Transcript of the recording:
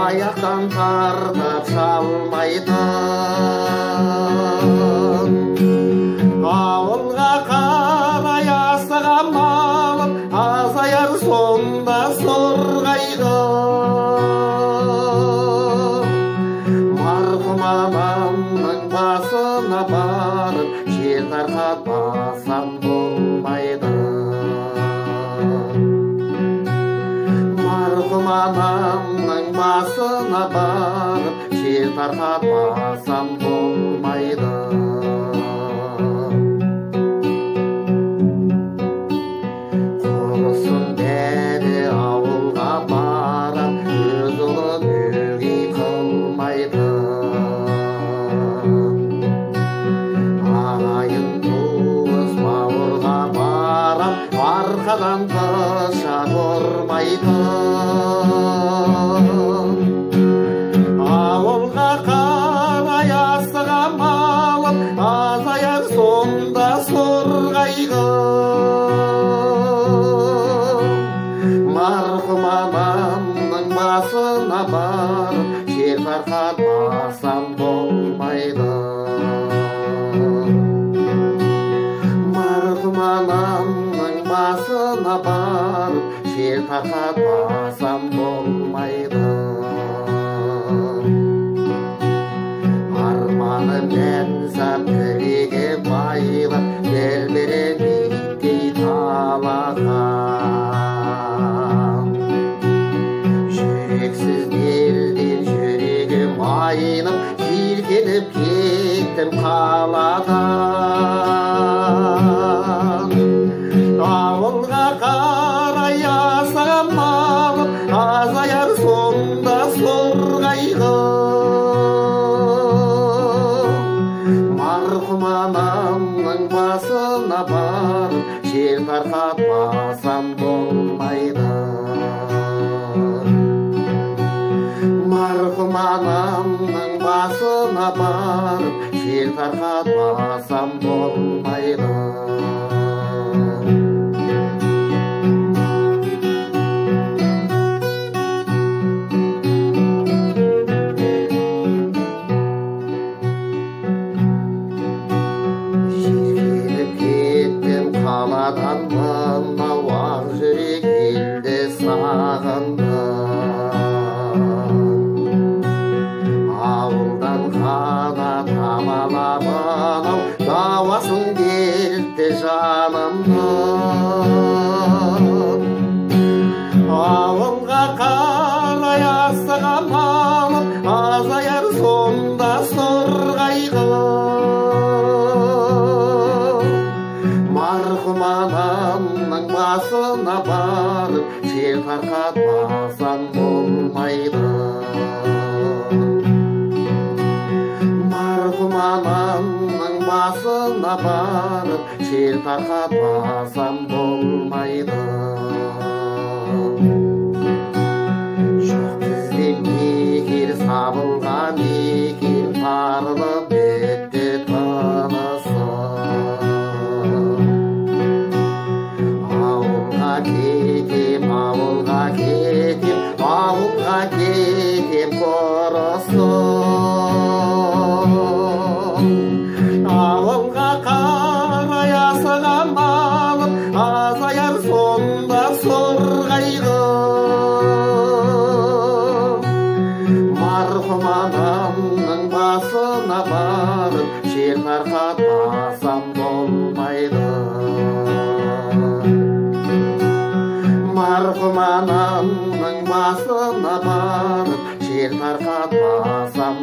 аяқтан тартып шалмайтын. Ауылға қарай асыған малым азаяр сонда сорғайды. Марқұм анамның басына барып жер тарқатпасам болмайды. Марқұм анамның басына барып жер тарқатпасам болмайды. Құрысын бәрі ауылға барам, өз ұлын өгей қылмайды. Ағайын туыс бауырға барам, арқадан пышақ ұрмайды. Ауылға қарай асыған малым азаяр сонда сорғайды. Марқұм анамның басына барып жер тарқатпасам болмайды. Марқұм анамның басына барып жер тарқатпасам болмайды. Арманы мәнсап тілегі байлап бір-бірін иттей талаған. Жүрексіз елден жүрегім айнып, желкеніп кеттім қаладан. Ауылға қарай асыған малым азаяр сонда сорғайды. Марқұм анамның басына барып жер тарқатпасам болмайды. Марқұм анамның басына барып жер тарқатпасам болмайды. Қаладан мынау ақ жүрек елді сағындым. Ауылдан қана тамалап анау дауасын келді жанымның. Ауылға қарай асыған малым азаяр сонда сорғайды. Марқұм анамның басына барып жер тарқатпасам болмайды. Марқұм анамның басына барып жер тарқатпасам болмайды. Жоқ бізде мекер сабылған екен, тарылып бітті тынысым. Ауылға кетем, ауылға кетем құрысын. Ауылға қарай асыған малым азаяр сонда сорғайды. Марқұм анамның басына барып жер тарқатпасам болмайды. Марқұм анамның басына барып жер тарқатпасам